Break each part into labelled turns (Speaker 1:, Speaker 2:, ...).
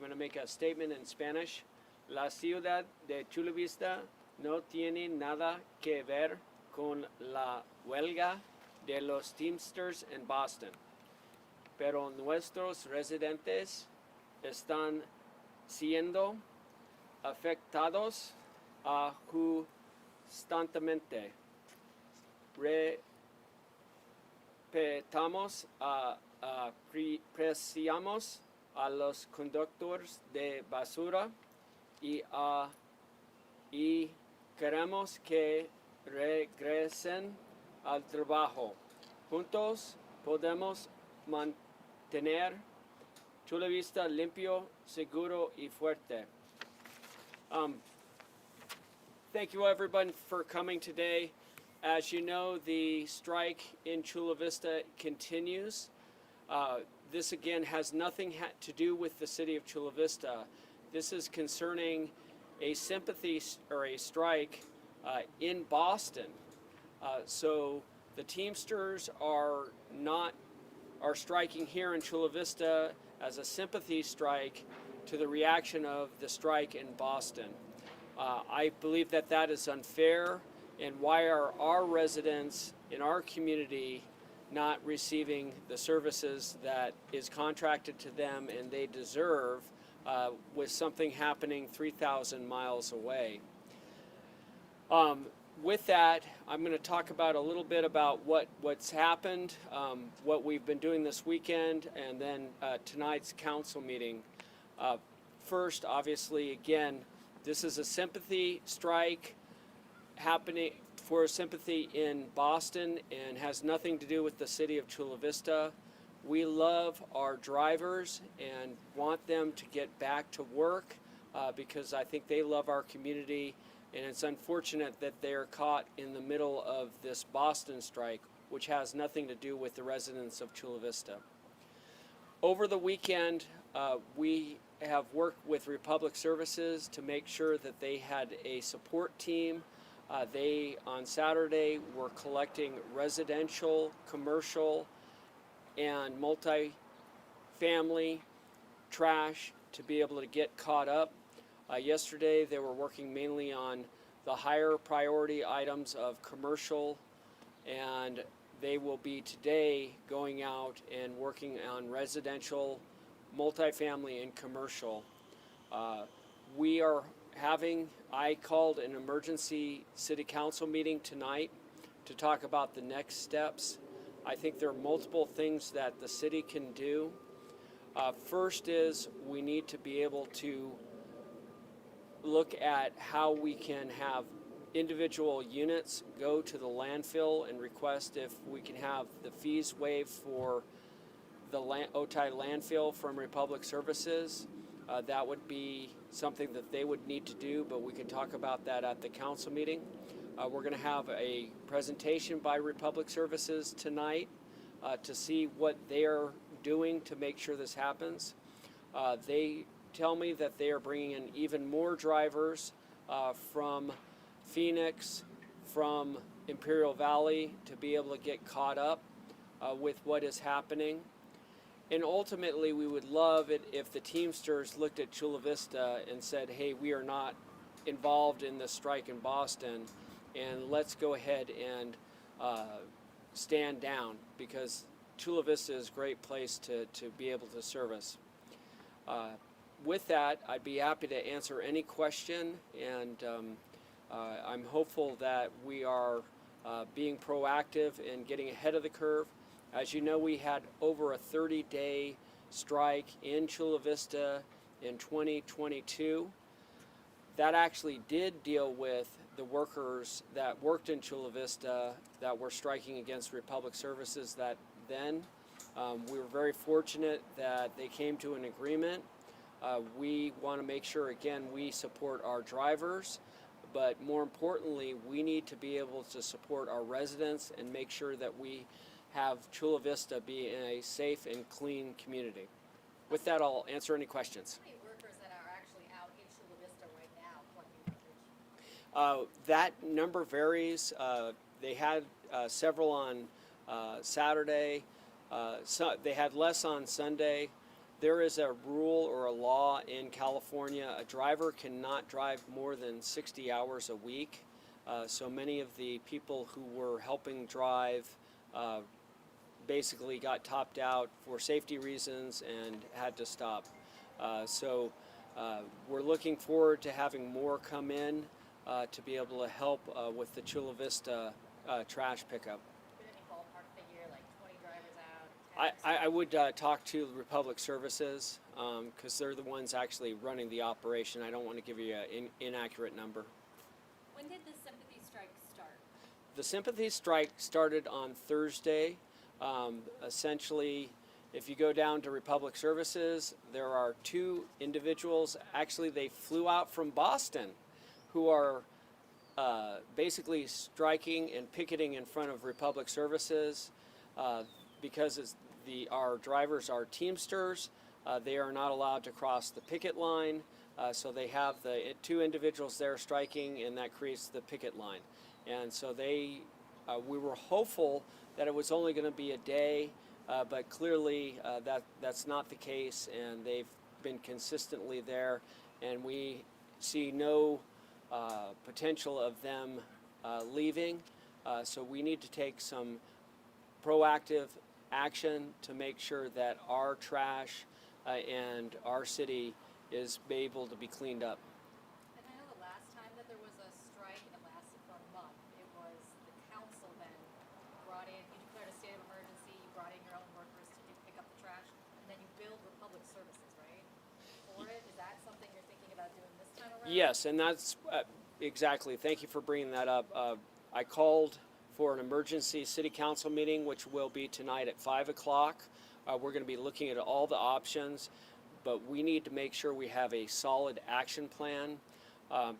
Speaker 1: going to make a statement in Spanish. La ciudad de Chula Vista no tiene nada que ver con la huelga de los Teamsters en Boston, pero nuestros residentes están siendo afectados constantemente. Apreciamos a los conductores de basura y queremos que regresen al trabajo. Juntos podemos mantener Chula Vista limpio, seguro y fuerte. Thank you everyone for coming today. As you know, the strike in Chula Vista continues. This again has nothing to do with the city of Chula Vista. This is concerning a sympathy or a strike in Boston. So the Teamsters are striking here in Chula Vista as a sympathy strike to the reaction of the strike in Boston. I believe that that is unfair, and why are our residents in our community not receiving the services that is contracted to them and they deserve with something happening 3,000 miles away? With that, I'm going to talk about a little bit about what's happened, what we've been doing this weekend, and then tonight's council meeting. First, obviously, again, this is a sympathy strike happening for sympathy in Boston and has nothing to do with the city of Chula Vista. We love our drivers and want them to get back to work because I think they love our community, and it's unfortunate that they are caught in the middle of this Boston strike, which has nothing to do with the residents of Chula Vista. Over the weekend, we have worked with Republic Services to make sure that they had a support team. They, on Saturday, were collecting residential, commercial, and multi-family trash to be able to get caught up. Yesterday, they were working mainly on the higher priority items of commercial, and they will be today going out and working on residential, multifamily, and commercial. I called an emergency city council meeting tonight to talk about the next steps. I think there are multiple things that the city can do. First is we need to be able to look at how we can have individual units go to the landfill and request if we can have the fees waived for the Otay landfill from Republic Services. That would be something that they would need to do, but we can talk about that at the council meeting. We're going to have a presentation by Republic Services tonight to see what they are doing to make sure this happens. They tell me that they are bringing in even more drivers from Phoenix, from Imperial Valley to be able to get caught up with what is happening. And ultimately, we would love it if the Teamsters looked at Chula Vista and said, hey, we are not involved in the strike in Boston, and let's go ahead and stand down, because Chula Vista is a great place to be able to service. With that, I'd be happy to answer any question, and I'm hopeful that we are being proactive and getting ahead of the curve. As you know, we had over a 30-day strike in Chula Vista in 2022. That actually did deal with the workers that worked in Chula Vista that were striking against Republic Services that then. We were very fortunate that they came to an agreement. We want to make sure, again, we support our drivers, but more importantly, we need to be able to support our residents and make sure that we have Chula Vista be in a safe and clean community. With that, I'll answer any questions.
Speaker 2: How many workers that are actually out in Chula Vista right now collecting garbage?
Speaker 1: That number varies. They had several on Saturday. They had less on Sunday. There is a rule or a law in California. A driver cannot drive more than 60 hours a week. So many of the people who were helping drive basically got topped out for safety reasons and had to stop. We're looking forward to having more come in to be able to help with the Chula Vista trash pickup.
Speaker 2: Is any ballpark figure, like 20 drivers out?
Speaker 1: I would talk to Republic Services because they're the ones actually running the operation. I don't want to give you an inaccurate number.
Speaker 2: When did the sympathy strike start?
Speaker 1: The sympathy strike started on Thursday. Essentially, if you go down to Republic Services, there are two individuals. Actually, they flew out from Boston who are basically striking and picketing in front of Republic Services because our drivers are Teamsters. They are not allowed to cross the picket line. So they have the two individuals there striking, and that creates the picket line. And so we were hopeful that it was only going to be a day, but clearly that's not the case, and they've been consistently there, and we see no potential of them leaving. So we need to take some proactive action to make sure that our trash and our city is able to be cleaned up.
Speaker 2: And I know the last time that there was a strike, it lasted for a month. It was the council then brought in, you declared a state of emergency, you brought in your own workers to pick up the trash, and then you billed Republic Services, right? For it, is that something you're thinking about doing this time around?
Speaker 1: Yes, and that's exactly. Thank you for bringing that up. I called for an emergency city council meeting, which will be tonight at 5 o'clock. We're going to be looking at all the options, but we need to make sure we have a solid action plan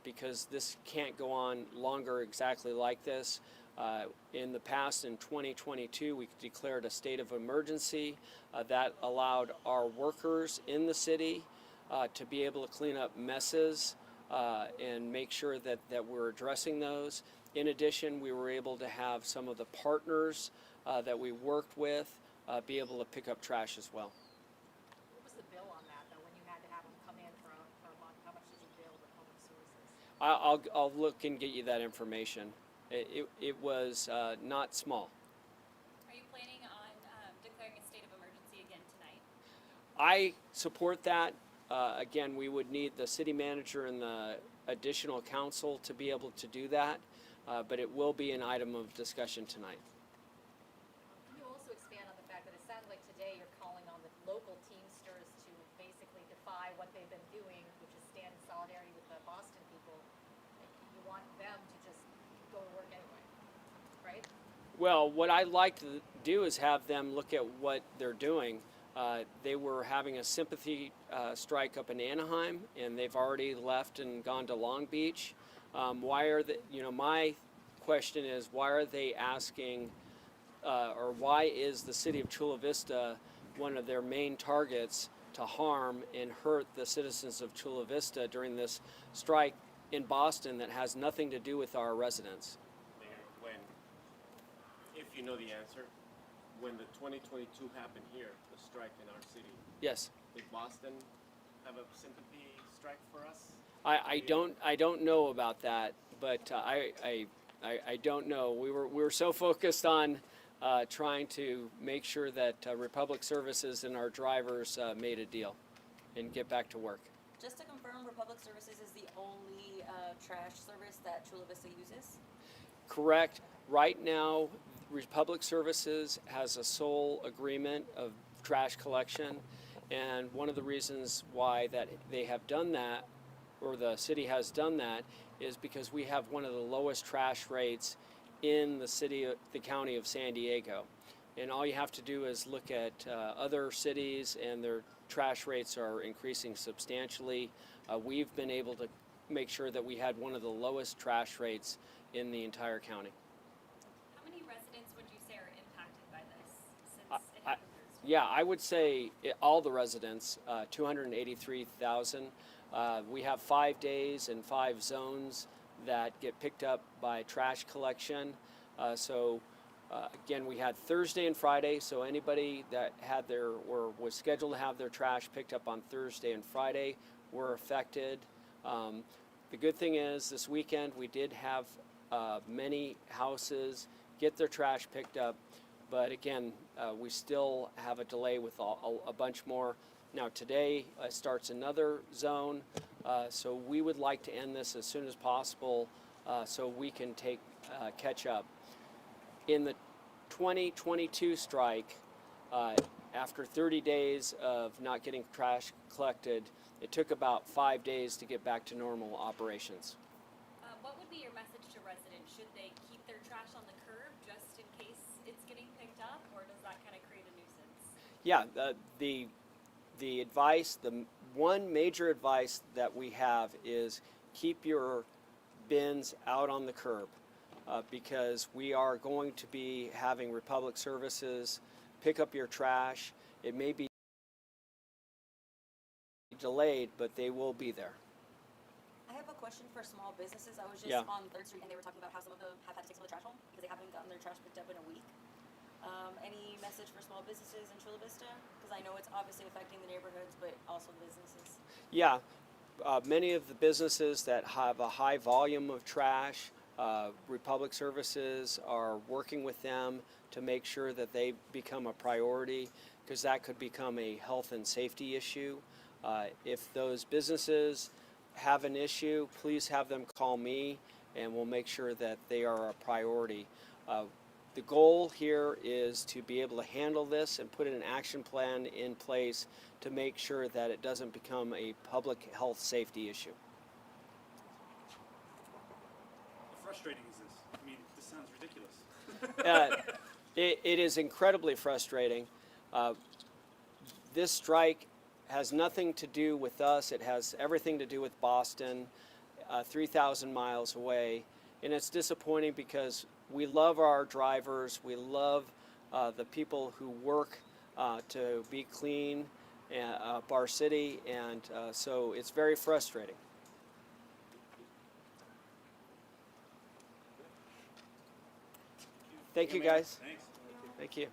Speaker 1: because this can't go on longer exactly like this. In the past, in 2022, we declared a state of emergency that allowed our workers in the city to be able to clean up messes and make sure that we're addressing those. In addition, we were able to have some of the partners that we worked with be able to pick up trash as well.
Speaker 2: What was the bill on that, though, when you had to have them come in for a month? How much did you bill Republic Services?
Speaker 1: I'll look and get you that information. It was not small.
Speaker 3: Are you planning on declaring a state of emergency again tonight?
Speaker 1: I support that. Again, we would need the city manager and the additional council to be able to do that, but it will be an item of discussion tonight.
Speaker 2: Can you also expand on the fact that it sounds like today you're calling on the local Teamsters to basically defy what they've been doing, which is stand in solidarity with the Boston people. You want them to just go to work anyway, right?
Speaker 1: Well, what I'd like to do is have them look at what they're doing. They were having a sympathy strike up in Anaheim, and they've already left and gone to Long Beach. Why are they, my question is, why are they asking, or why is the city of Chula Vista one of their main targets to harm and hurt the citizens of Chula Vista during this strike in Boston that has nothing to do with our residents?
Speaker 4: Mayor, if you know the answer, when the 2022 happened here, the strike in our city,
Speaker 1: Yes.
Speaker 4: did Boston have a sympathy strike for us?
Speaker 1: I don't know about that, but I don't know. We were so focused on trying to make sure that Republic Services and our drivers made a deal and get back to work.
Speaker 3: Just to confirm, Republic Services is the only trash service that Chula Vista uses?
Speaker 1: Correct. Right now, Republic Services has a sole agreement of trash collection, and one of the reasons why that they have done that, or the city has done that, is because we have one of the lowest trash rates in the county of San Diego. And all you have to do is look at other cities, and their trash rates are increasing substantially. We've been able to make sure that we had one of the lowest trash rates in the entire county.
Speaker 3: How many residents would you say are impacted by this since it
Speaker 1: I-
Speaker 3: happened Thursday?
Speaker 1: Yeah, I would say all the residents, 283,000. We have 5 days and 5 zones that get picked up by trash collection. So Again, we had Thursday and Friday, so anybody that had their or was scheduled to have their trash picked up on Thursday and Friday were affected. The good thing is this weekend we did have many houses get their trash picked up, but again, we still have a delay with a bunch more. Now today starts another zone, so we would like to end this as soon as possible so we can catch up. In the 2022 strike, after 30 days of not getting trash collected, it took about 5 days to get back to normal operations.
Speaker 3: What would be your message to residents? Should they keep their trash on the curb just in case it's getting picked up, or does that kind of create a nuisance?
Speaker 1: Yeah, the advice, the one major advice that we have is keep your bins out on the curb. Because we are going to be having Republic Services pick up your trash. It may be delayed, but they will be there.
Speaker 3: I have a question for small businesses. I was just
Speaker 1: Yeah.
Speaker 3: on 3rd Street and they were talking about how some of them have had to take some of the trash home because they haven't gotten their trash picked up in a week. Any message for small businesses in Chula Vista? Because I know it's obviously affecting the neighborhoods, but also the businesses.
Speaker 1: Yeah, many of the businesses that have a high volume of trash, Republic Services are working with them to make sure that they become a priority, because that could become a health and safety issue. If those businesses have an issue, please have them call me and we'll make sure that they are a priority. The goal here is to be able to handle this and put an action plan in place to make sure that it doesn't become a public health safety issue.
Speaker 5: How frustrating is this? I mean, this sounds ridiculous.
Speaker 1: It is incredibly frustrating. This strike has nothing to do with us. It has everything to do with Boston, 3,000 miles away. And it's disappointing because we love our drivers. We love the people who work to be clean up our city. And so it's very frustrating. Thank you, guys.
Speaker 5: Thanks.
Speaker 1: Thank you.